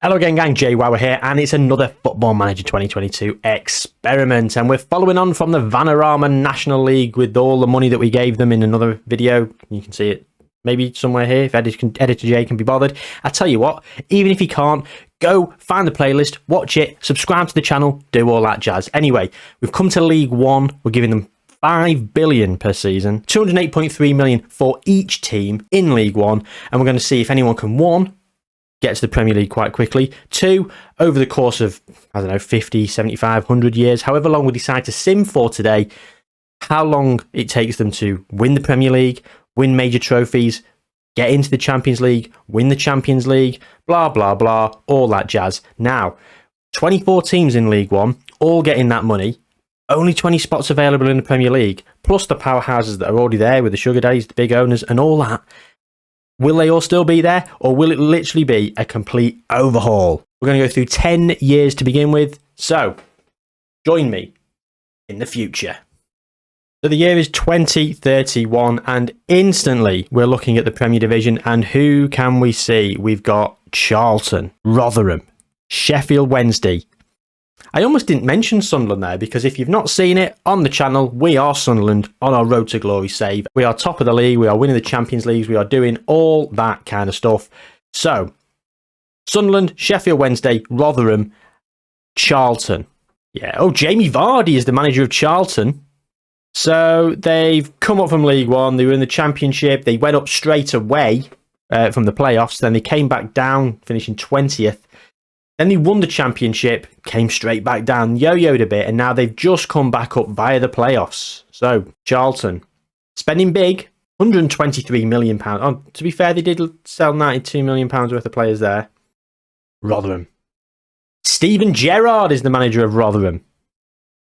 Hello again, gang. Jayhuahua here, and it's another Football Manager 2022 experiment, and we're following on from the Vanarama National League with all the money that we gave them in another video. You can see it maybe somewhere here if Editor J can be bothered. I tell you what, even if you can't, go find the playlist, watch it, subscribe to the channel, do all that jazz. Anyway, we've come to League One. We're giving them 5 billion per season, 208.3 million for each team in League One, and we're going to see if anyone can, one, get to the Premier League quite quickly, two, over the course of, 50, 75, 100 years, however long we decide to sim for today, how long it takes them to win the Premier League, win major trophies, get into the Champions League, win the Champions League, blah, blah, blah, all that jazz. Now, 24 teams in League One, all getting that money, only 20 spots available in the Premier League, plus the powerhouses that are already there with the sugar daddies, the big owners and all that. Will they all still be there, or will it literally be a complete overhaul? We're going to go through 10 years to begin with, so join me in the future. So the year is 2031, and instantly we're looking at the Premier Division, and who can we see? We've got Charlton, Rotherham, Sheffield Wednesday. I almost didn't mention Sunderland there, because if you've not seen it on the channel, we are Sunderland on our road to glory save. We are top of the league, we are winning the Champions Leagues, we are doing all that kind of stuff. So, Sunderland, Sheffield Wednesday, Rotherham, Charlton. Yeah, oh, Jamie Vardy is the manager of Charlton. So, they've come up from League One, they were in the Championship, they went up straight away from the playoffs, then they came back down, finishing 20th. Then they won the Championship, came straight back down, yo-yoed a bit, and now they've just come back up via the playoffs. So, Charlton, spending big, £123 million. Oh, to be fair, they did sell £92 million worth of players there. Rotherham. Steven Gerrard is the manager of Rotherham.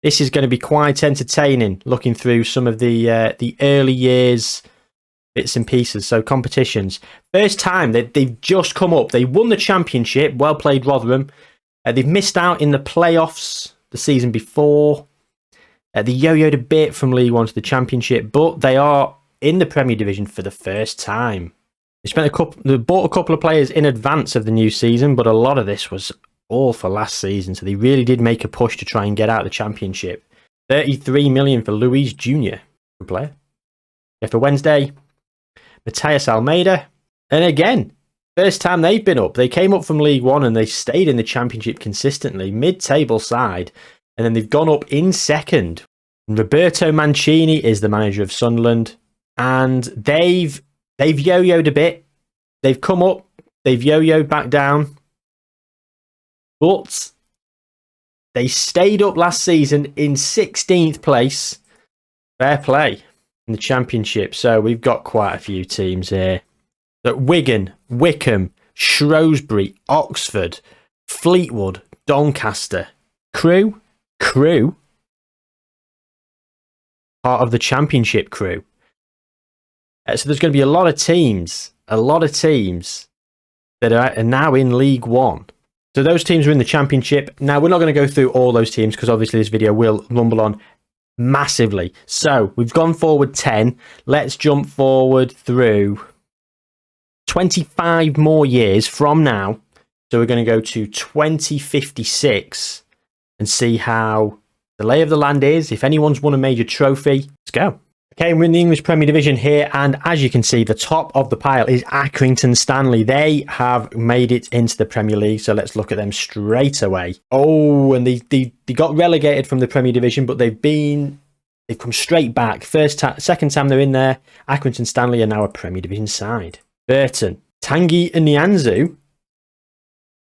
This is going to be quite entertaining, looking through some of the early years bits and pieces, so competitions. First time they've just come up. They won the Championship. Well played, Rotherham. They've missed out in the playoffs the season before. They yo-yoed a bit from League One to the Championship, but they are in the Premier Division for the first time. They bought a couple of players in advance of the new season, but a lot of this was all for last season, so they really did make a push to try and get out of the Championship. 33 million for Luis Jr. Good player. Yeah, for Wednesday, Matthias Almeida, and again, first time they've been up. They came up from League One and they stayed in the Championship consistently, mid-table side, and then they've gone up in second. Roberto Mancini is the manager of Sunderland, and they've yo-yoed a bit. They've come up, they've yo-yoed back down, but they stayed up last season in 16th place. Fair play in the Championship. So we've got quite a few teams here. So Wigan, Wickham, Shrewsbury, Oxford, Fleetwood, Doncaster, Crewe, part of the Championship crew. So there's going to be a lot of teams that are now in League One. So those teams are in the Championship. Now we're not going to go through all those teams because obviously this video will rumble on massively. So we've gone forward 10. Let's jump forward through 25 more years from now. So we're going to go to 2056 and see how the lay of the land is. If anyone's won a major trophy, let's go. Okay, we're in the English Premier Division here, and as you can see, the top of the pile is Accrington Stanley. They have made it into the Premier League, so let's look at them straight away. Oh, and they got relegated from the Premier Division, but they've come straight back. Second time they're in there. Accrington Stanley are now a Premier Division side. Burton. Tanguy Nyanzu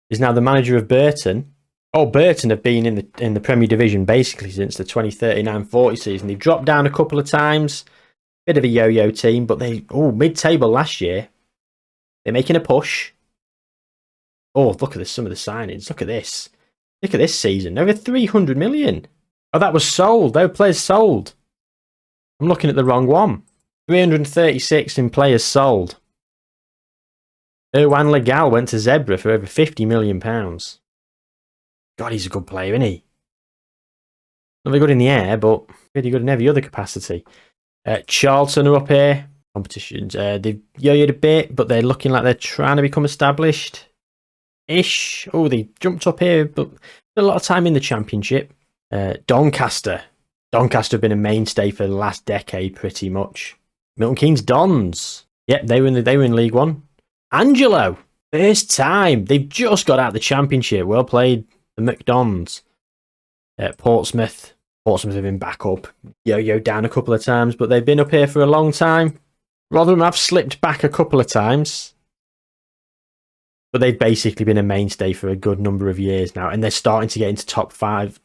is now the manager of Burton. Oh, Burton have been in the Premier Division basically since the 2039-40 season. They've dropped down a couple of times. Bit of a yo-yo team, but mid-table last year. They're making a push. Oh, look at this, some of the signings. Look at this. Look at this season. Over 300 million. Oh, that was sold. Those players sold. I'm looking at the wrong one. 336 in players sold. Erwan Legal went to Zebra for over £50 million. God, he's a good player, isn't he? Not very good in the air, but pretty good in every other capacity. Charlton are up here. Competitions. They've yo-yoed a bit, but they're looking like they're trying to become established. ish. Oh, they jumped up here, but a lot of time in the Championship. Doncaster. Doncaster have been a mainstay for the last decade, pretty much. Milton Keynes Dons. Yep, they were in League One. Angelo. First time. They've just got out of the Championship. Well played, the McDons. Portsmouth. Portsmouth have been back up. Yo-yo down a couple of times, but they've been up here for a long time. Rotherham have slipped back a couple of times. But they've basically been a mainstay for a good number of years now, and they're starting to get into top half,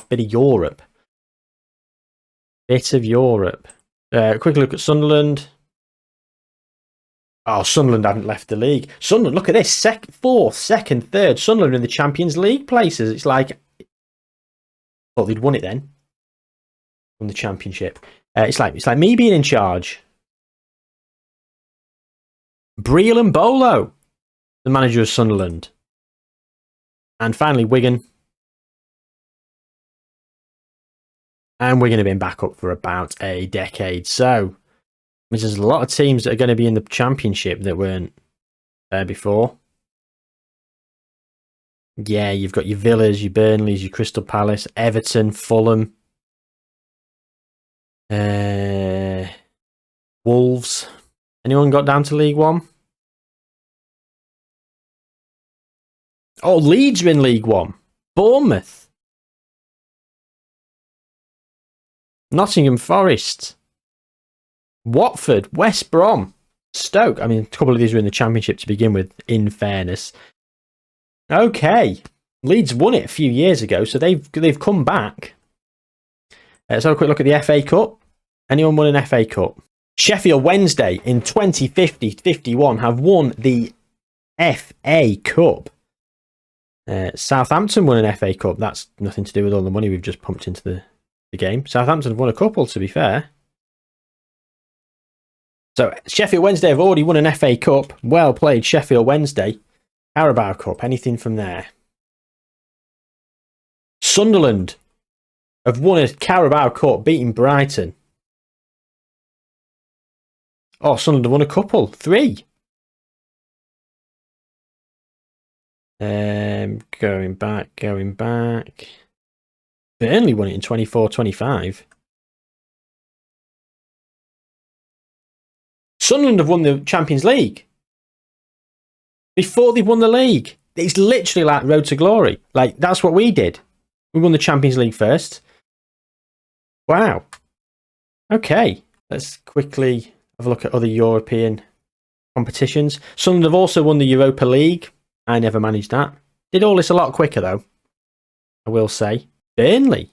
bit of Europe. Bit of Europe. Quick look at Sunderland. Oh, Sunderland haven't left the league. Sunderland, look at this. Fourth, second, third. Sunderland in the Champions League places. It's like, thought they'd won it then. Won the Championship. It's like me being in charge. Briel and Bolo, the manager of Sunderland. And finally, Wigan. And Wigan have been back up for about a decade. So, there's a lot of teams that are going to be in the Championship that weren't there before. Yeah, you've got your Villas, your Burnleys, your Crystal Palace, Everton, Fulham. Wolves. Anyone got down to League One? Oh, Leeds are in League One. Bournemouth. Nottingham Forest. Watford. West Brom. Stoke. I mean, a couple of these were in the Championship to begin with, in fairness. Okay. Leeds won it a few years ago, so they've come back. Let's have a quick look at the FA Cup. Anyone won an FA Cup? Sheffield Wednesday in 2050-51 have won the FA Cup. Southampton won an FA Cup. That's nothing to do with all the money we've just pumped into the game. Southampton have won a couple, to be fair. So Sheffield Wednesday have already won an FA Cup. Well played, Sheffield Wednesday. Carabao Cup, anything from there? Sunderland have won a Carabao Cup, beating Brighton. Oh, Sunderland have won a couple. 3. Going back. Burnley won it in 24-25. Sunderland have won the Champions League. Before they've won the league. It's literally like Road to Glory. Like, that's what we did. We won the Champions League first. Wow. Okay. Let's quickly have a look at other European competitions. Sunderland have also won the Europa League. I never managed that. Did all this a lot quicker, though, I will say. Burnley.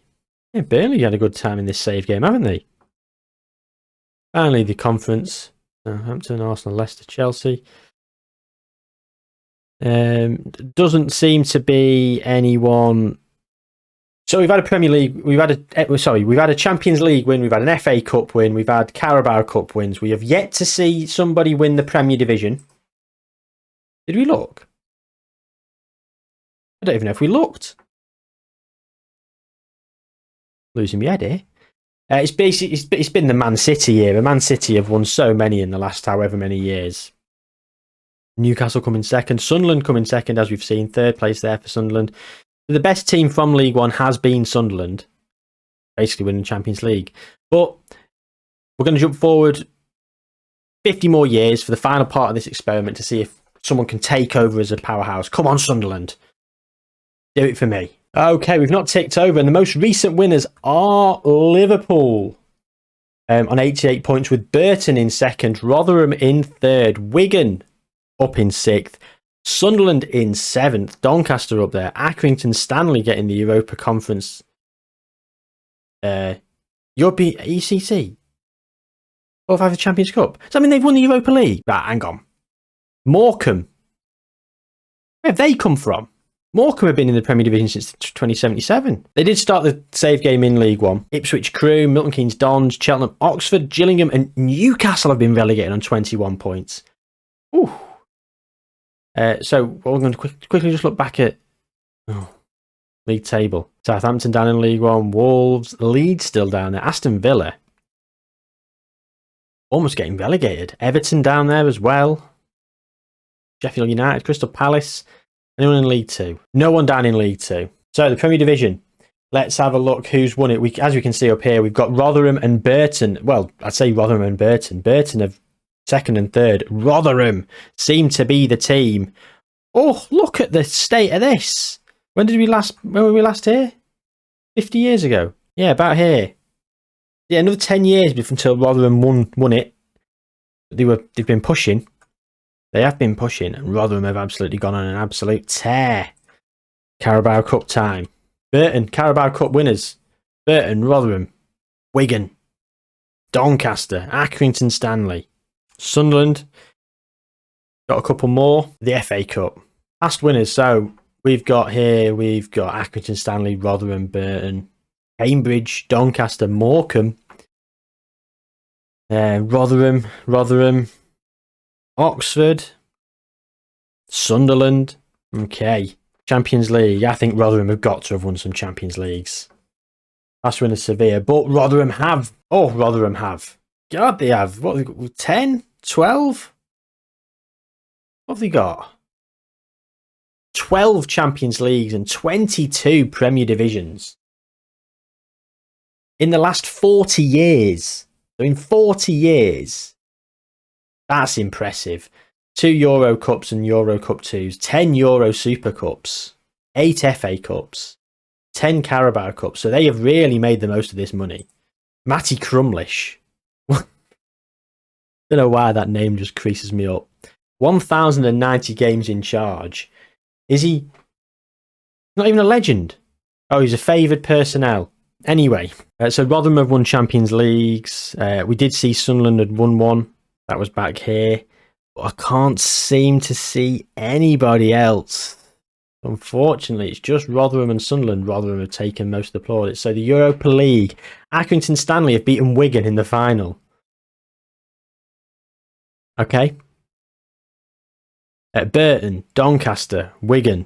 Yeah, Burnley had a good time in this save game, haven't they? Finally, the conference. Southampton, Arsenal, Leicester, Chelsea. Doesn't seem to be anyone. So we've had a Premier League, we've had a Champions League win, we've had an FA Cup win, we've had Carabao Cup wins. We have yet to see somebody win the Premier Division. Did we look? I don't even know if we looked. Losing my head here. It's been the Man City era. Man City have won so many in the last however many years. Newcastle coming second, Sunderland coming second, as we've seen. Third place there for Sunderland. The best team from League One has been Sunderland, basically winning the Champions League. But we're going to jump forward 50 more years for the final part of this experiment to see if someone can take over as a powerhouse. Come on, Sunderland. Do it for me. Okay, we've not ticked over, and the most recent winners are Liverpool on 88 points, with Burton in second, Rotherham in third, Wigan up in sixth, Sunderland in seventh, Doncaster up there, Accrington Stanley getting the Europa Conference, European ECC, or have the Champions Cup. Does that mean they've won the Europa League? Right, hang on. Morecambe. Where have they come from? Morecambe have been in the Premier Division since 2077. They did start the save game in League One. Ipswich Crew, Milton Keynes Dons, Cheltenham, Oxford, Gillingham and Newcastle have been relegated on 21 points. Ooh. So we're going to quickly just look back at league table. Southampton down in League One, Wolves, Leeds still down there, Aston Villa almost getting relegated. Everton down there as well. Sheffield United, Crystal Palace. Anyone in League Two? No one down in League Two. So the Premier Division. Let's have a look who's won it. As we can see up here, we've got Rotherham and Burton. Well, I'd say Rotherham and Burton. Burton have second and third. Rotherham seem to be the team. Oh, look at the state of this. When were we last here? 50 years ago. Yeah, about here. Yeah, another 10 years until Rotherham won it. They've been pushing. They have been pushing, and Rotherham have absolutely gone on an absolute tear. Carabao Cup time. Burton, Carabao Cup winners. Burton, Rotherham, Wigan, Doncaster, Accrington Stanley, Sunderland. Got a couple more. The FA Cup. Past winners. So we've got Accrington Stanley, Rotherham, Burton, Cambridge, Doncaster, Morecambe, Rotherham, Oxford, Sunderland. Okay. Champions League. I think Rotherham have got to have won some Champions Leagues. Past winners Sevilla, but Rotherham have. Oh, Rotherham have. God, they have. What have they got? 10? 12? What have they got? 12 Champions Leagues and 22 Premier Divisions. In the last 40 years. So in 40 years. That's impressive. 2 Euro Cups and Euro Cup 2s, 10 Euro Super Cups, 8 FA Cups, 10 Carabao Cups. So they have really made the most of this money. Matty Crumlish. Don't know why that name just creases me up. 1,090 games in charge. Is he not even a legend? Oh, he's a favoured personnel. Anyway, so Rotherham have won Champions Leagues. We did see Sunderland had won one. That was back here. But I can't seem to see anybody else. Unfortunately, it's just Rotherham and Sunderland. Rotherham have taken most of the plaudits. So the Europa League. Accrington Stanley have beaten Wigan in the final. Okay. At Burton, Doncaster, Wigan.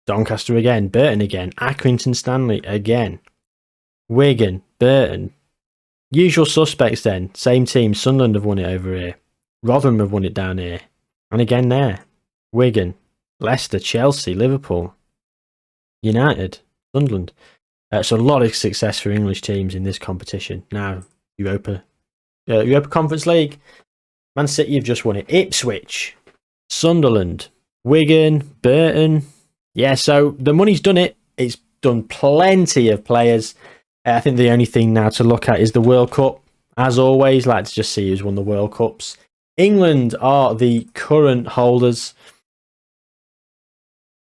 Doncaster again, Burton again. Accrington Stanley again. Wigan, Burton. Usual suspects then. Same team. Sunderland have won it over here. Rotherham have won it down here. And again there. Wigan, Leicester, Chelsea, Liverpool, United, Sunderland. So a lot of success for English teams in this competition. Now, Europa Conference League. Man City have just won it. Ipswich, Sunderland, Wigan, Burton. Yeah, so the money's done it. It's done plenty of players. I think the only thing now to look at is the World Cup. As always, like to just see who's won the World Cups. England are the current holders,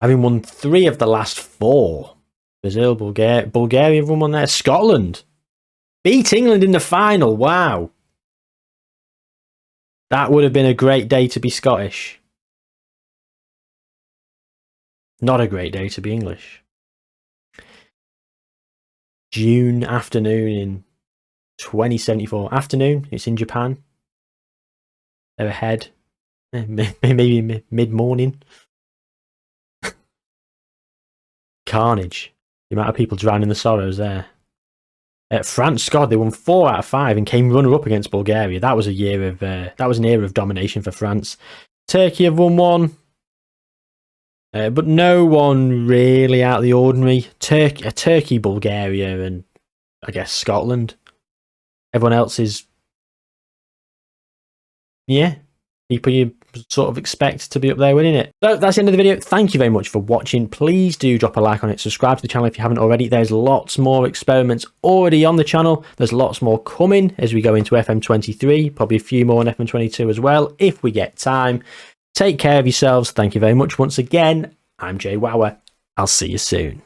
having won 3 of the last 4. Brazil, Bulgaria have won one there. Scotland beat England in the final. Wow. That would have been a great day to be Scottish. Not a great day to be English. June afternoon in 2074. Afternoon, it's in Japan. They're ahead. Maybe mid-morning. Carnage. The amount of people drowning the sorrows there. France, God, they won 4 out of 5 and came runner-up against Bulgaria. That was an era of domination for France. Turkey have won 1. But no one really out of the ordinary. Turkey, Bulgaria, and I guess Scotland. Everyone else is, yeah, people you sort of expect to be up there winning it. So that's the end of the video. Thank you very much for watching. Please do drop a like on it. Subscribe to the channel if you haven't already. There's lots more experiments already on the channel. There's lots more coming as we go into FM23. Probably a few more on FM22 as well, if we get time. Take care of yourselves. Thank you very much once again. I'm Jayhuahua. I'll see you soon.